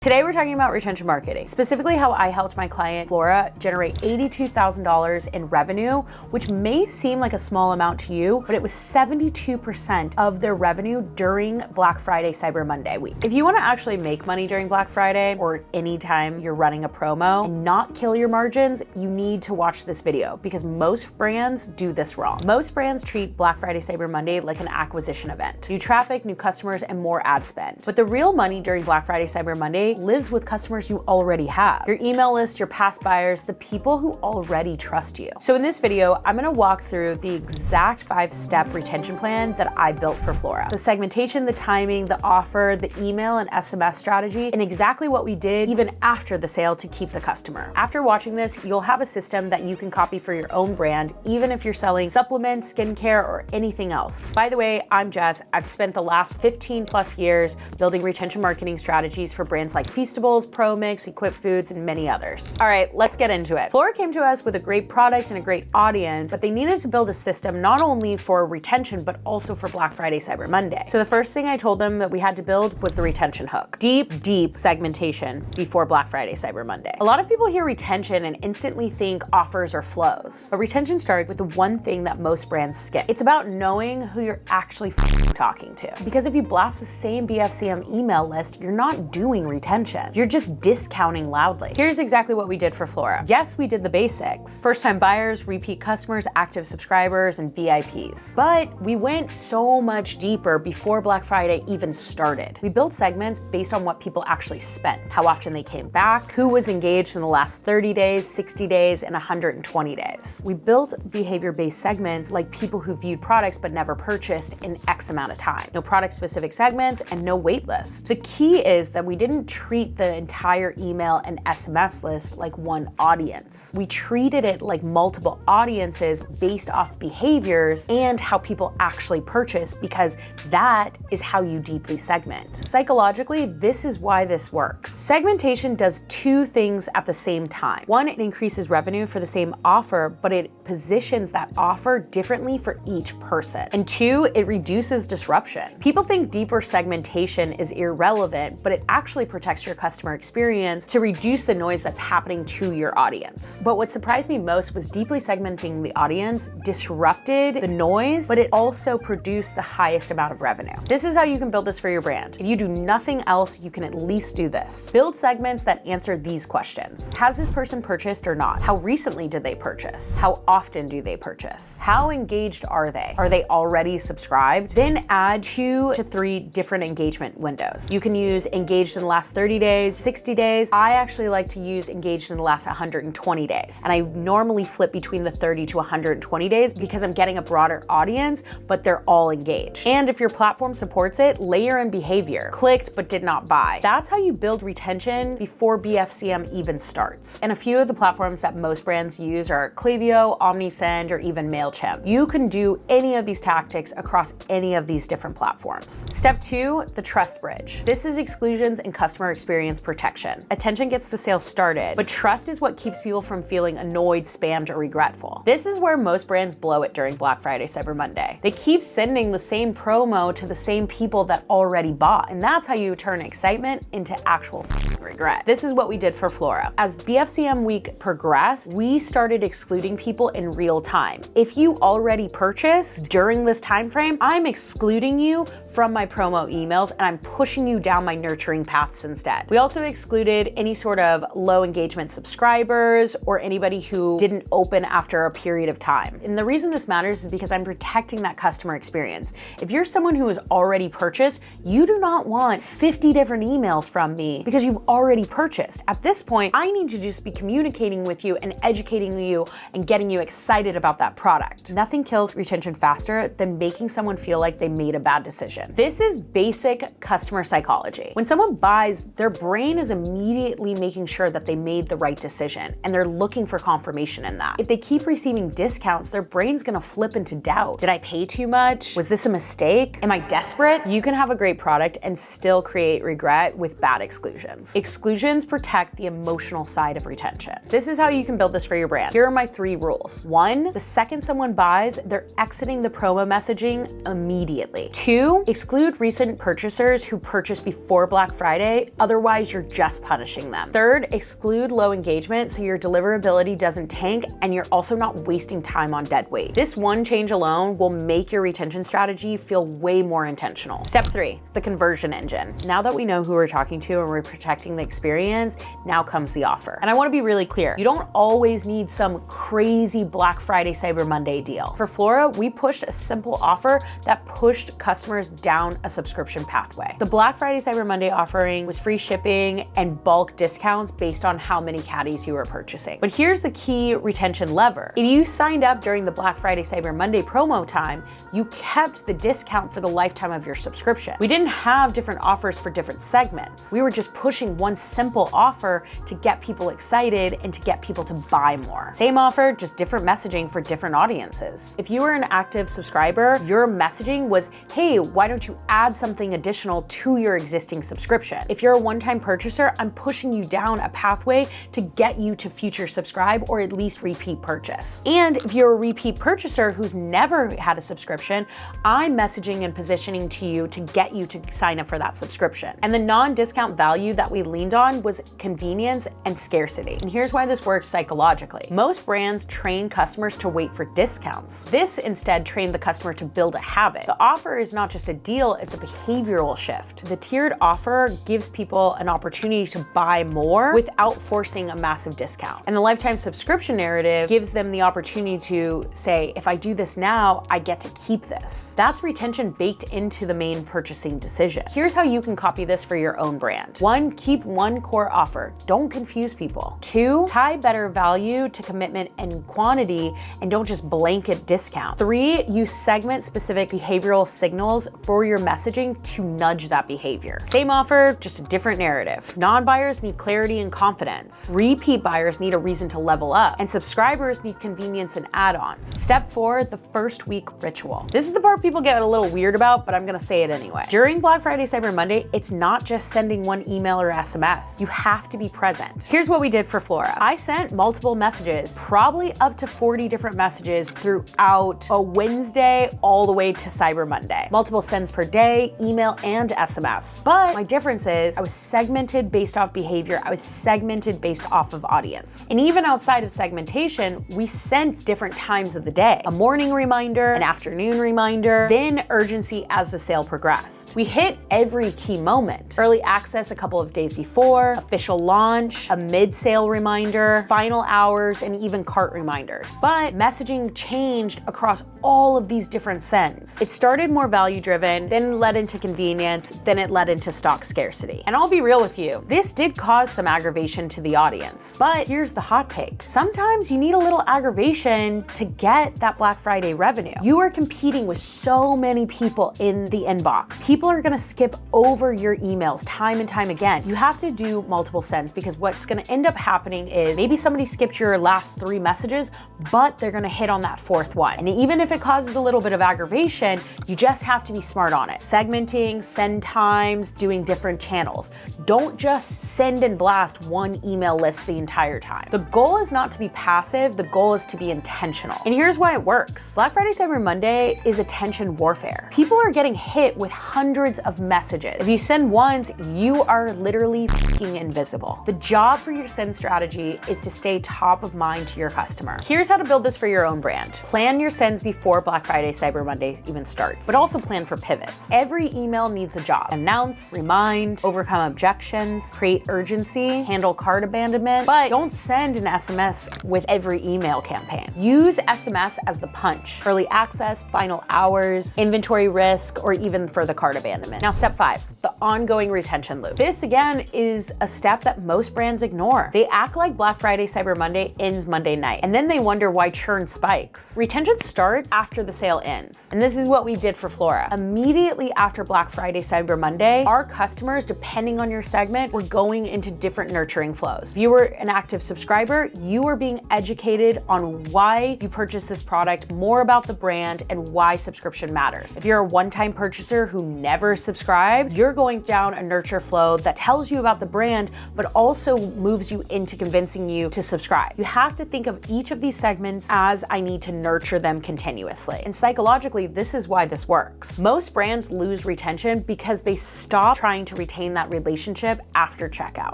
Today we're talking about retention marketing, specifically how I helped my client Flora generate $82,000 in revenue, which may seem like a small amount to you, but it was 72% of their revenue during Black Friday, Cyber Monday week. If you want to actually make money during Black Friday or anytime you're running a promo and not kill your margins, you need to watch this video because most brands do this wrong. Most brands treat Black Friday, Cyber Monday like an acquisition event. New traffic, new customers, and more ad spend. But the real money during Black Friday, Cyber Monday lives with customers you already have. Your email list, your past buyers, the people who already trust you. So in this video, I'm gonna walk through the exact 5-step retention plan that I built for Flora. The segmentation, the timing, the offer, the email and SMS strategy, and exactly what we did even after the sale to keep the customer. After watching this, you'll have a system that you can copy for your own brand, even if you're selling supplements, skincare, or anything else. By the way, I'm Jess. I've spent the last 15 plus years building retention marketing strategies for brands like feastables, promix, Equip Foods, and many others. All right, let's get into it. Flora came to us with a great product and a great audience, but they needed to build a system not only for retention, but also for Black Friday, Cyber Monday. So the first thing I told them that we had to build was the retention hook. Deep segmentation before Black Friday, Cyber Monday. A lot of people hear retention and instantly think offers or flows, but retention starts with the one thing that most brands skip. It's about knowing who you're actually talking to. Because if you blast the same BFCM email list, you're not doing retention. You're just discounting loudly. Here's exactly what we did for Flora. Yes, we did the basics. First-time buyers, repeat customers, active subscribers, and VIPs. But we went so much deeper before Black Friday even started. We built segments based on what people actually spent, how often they came back, who was engaged in the last 30 days, 60 days, and 120 days. We built behavior-based segments like people who viewed products but never purchased in X amount of time. No product-specific segments and no wait list. The key is that we didn't treat the entire email and SMS list like one audience. We treated it like multiple audiences based off behaviors and how people actually purchase, because that is how you deeply segment. Psychologically, this is why this works. Segmentation does two things at the same time. One, it increases revenue for the same offer, but it positions that offer differently for each person. And two, it reduces disruption. People think deeper segmentation is irrelevant, but it actually protects your customer experience to reduce the noise that's happening to your audience. But what surprised me most was deeply segmenting the audience disrupted the noise, but it also produced the highest amount of revenue. This is how you can build this for your brand. If you do nothing else, you can at least do this. Build segments that answer these questions. Has this person purchased or not? How recently did they purchase? How often do they purchase? How engaged are they? Are they already subscribed? Then add 2 to 3 different engagement windows. You can use engaged in the last 30 days, 60 days. I actually like to use engaged in the last 120 days. And I normally flip between the 30 to 120 days because I'm getting a broader audience, but they're all engaged. And if your platform supports it, layer in behavior. Clicked but did not buy. That's how you build retention before BFCM even starts. And a few of the platforms that most brands use are Klaviyo, OmniSend, or even MailChimp. You can do any of these tactics across any of these different platforms. Step 2, the trust bridge. This is exclusions and customer experience protection. Attention gets the sale started, but trust is what keeps people from feeling annoyed, spammed, or regretful. This is where most brands blow it during Black Friday, Cyber Monday. They keep sending the same promo to the same people that already bought, and that's how you turn excitement into actual regret. This is what we did for Flora. As BFCM week progressed, we started excluding people in real time. If you already purchased during this time frame, I'm excluding you from my promo emails and I'm pushing you down my nurturing paths instead. We also excluded any sort of low engagement subscribers or anybody who didn't open after a period of time. And the reason this matters is because I'm protecting that customer experience. If you're someone who has already purchased, you do not want 50 different emails from me because you've already purchased. At this point, I need to just be communicating with you and educating you and getting you excited about that product. Nothing kills retention faster than making someone feel like they made a bad decision. This is basic customer psychology. When someone buys, their brain is immediately making sure that they made the right decision, and they're looking for confirmation in that. If they keep receiving discounts, their brain's gonna flip into doubt. Did I pay too much? Was this a mistake? Am I desperate? You can have a great product and still create regret with bad exclusions. Exclusions protect the emotional side of retention. This is how you can build this for your brand. Here are my 3 rules. 1, the second someone buys, they're exiting the promo messaging immediately. 2, exclude recent purchasers who purchased before Black Friday right? Otherwise, you're just punishing them. Third, exclude low engagement so your deliverability doesn't tank and you're also not wasting time on dead weight. This one change alone will make your retention strategy feel way more intentional. Step 3, the conversion engine. Now that we know who we're talking to and we're protecting the experience, now comes the offer. And I want to be really clear. You don't always need some crazy Black Friday, Cyber Monday deal. For Flora, we pushed a simple offer that pushed customers down a subscription pathway. The Black Friday, Cyber Monday offering was free shipping and bulk discounts based on how many caddies you were purchasing. But here's the key retention lever. If you signed up during the Black Friday, Cyber Monday promo time, you kept the discount for the lifetime of your subscription. We didn't have different offers for different segments. We were just pushing one simple offer to get people excited and to get people to buy more. Same offer, just different messaging for different audiences. If you were an active subscriber, your messaging was, hey, why don't you add something additional to your existing subscription? If you're a one-time purchaser, I'm pushing you down a pathway to get you to future subscribe or at least repeat purchase. And if you're a repeat purchaser who's never had a subscription, I'm messaging and positioning to you to get you to sign up for that subscription. And the non-discount value that we leaned on was convenience and scarcity. And here's why this works psychologically. Most brands train customers to wait for discounts. This instead trained the customer to build a habit. The offer is not just a deal, it's a behavioral shift. The tiered offer gives people an opportunity to buy more without forcing a massive discount. And the lifetime subscription narrative gives them the opportunity to say, if I do this now, I get to keep this. That's retention baked into the main purchasing decision. Here's how you can copy this for your own brand. 1, keep one core offer. Don't confuse people. 2, tie better value to commitment and quantity and don't just blanket discount. 3, use segment specific behavioral signals for your messaging to nudge that behavior. Same offer, just a different narrative. Non-buyers need clarity and confidence. Repeat buyers need a reason to level up, and subscribers need convenience and add-ons. Step 4, the first week ritual. This is the part people get a little weird about, but I'm gonna say it anyway. During Black Friday, Cyber Monday, it's not just sending one email or SMS. You have to be present. Here's what we did for Flora. I sent multiple messages, probably up to 40 different messages throughout a Wednesday all the way to Cyber Monday. Multiple sends per day, email and SMS. But my difference is I was segmented based off behavior. I was segmented based off of audience. And even outside of segmentation, we sent different times of the day. A morning reminder, an afternoon reminder, then urgency as the sale progressed. We hit every key moment. Early access a couple of days before, official launch, a mid-sale reminder, final hours, and even cart reminders. But messaging changed across all of these different sends. It started more value-driven, then led into convenience, then it led into stock scarcity. And I'll be real with you, this did cause some aggravation to the audience. But here's the hot take. Sometimes you need a little aggravation to get that Black Friday revenue. You are competing with so many people in the inbox. People are gonna skip over your emails time and time again. You have to do multiple sends because what's gonna end up happening is maybe somebody skipped your last 3 messages, but they're gonna hit on that 4th one. And even if it causes a little bit of aggravation, you just have to be smart on it. Segmenting, send times, doing different channels. Don't just send and blast one email list the entire time. The goal is not to be passive, the goal is to be intentional. And here's why it works. Black Friday, Cyber Monday is attention warfare. People are getting hit with hundreds of messages. If you send once, you are literally f***ing invisible. The job for your send strategy is to stay top of mind to your customer. Here's how to build this for your own brand. Plan your sends before Black Friday, Cyber Monday even starts, but also plan for pivots. Every email needs a job. Announce, remind, overcome objections, create urgency, handle cart abandonment, but don't send an SMS with every email campaign. Use SMS as the punch. Early access, final hours, inventory risk, or even for the cart abandonment. Now, step 5, the ongoing retention loop. This again is a step that most brands ignore. They act like Black Friday, Cyber Monday ends Monday night, and then they wonder why churn spikes. Retention starts after the sale ends. And this is what we did for Flora. Immediately after Black Friday, Cyber Monday, our customers, depending on your segment, were going into different nurturing flows. If you were an active subscriber, you were being educated on why you purchased this product, more about the brand, and why subscription matters. If you're a one-time purchaser who never subscribed, you're going down a nurture flow that tells you about the brand, but also moves you into convincing you to subscribe. You have to think of each of these segments as I need to nurture them continuously. And psychologically, this is why this works. Most brands lose retention because they stop trying to retain that that relationship after checkout.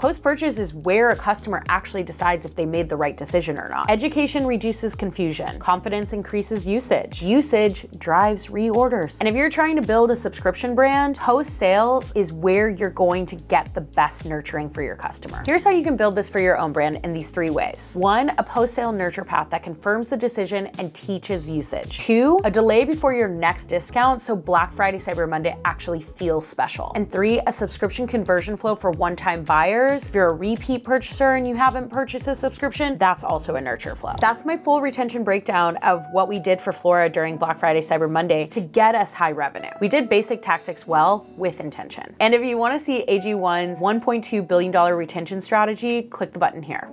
Post-purchase is where a customer actually decides if they made the right decision or not. Education reduces confusion. Confidence increases usage. Usage drives reorders. And if you're trying to build a subscription brand, post-sales is where you're going to get the best nurturing for your customer. Here's how you can build this for your own brand in these 3 ways. 1, a post-sale nurture path that confirms the decision and teaches usage. 2, a delay before your next discount so Black Friday, Cyber Monday actually feels special. And 3, a subscription conversion flow for one-time buyers. If you're a repeat purchaser and you haven't purchased a subscription, that's also a nurture flow. That's my full retention breakdown of what we did for Flora during Black Friday, Cyber Monday to get us high revenue. We did basic tactics well with intention. And if you want to see AG1's $1.2 billion retention strategy, click the button here.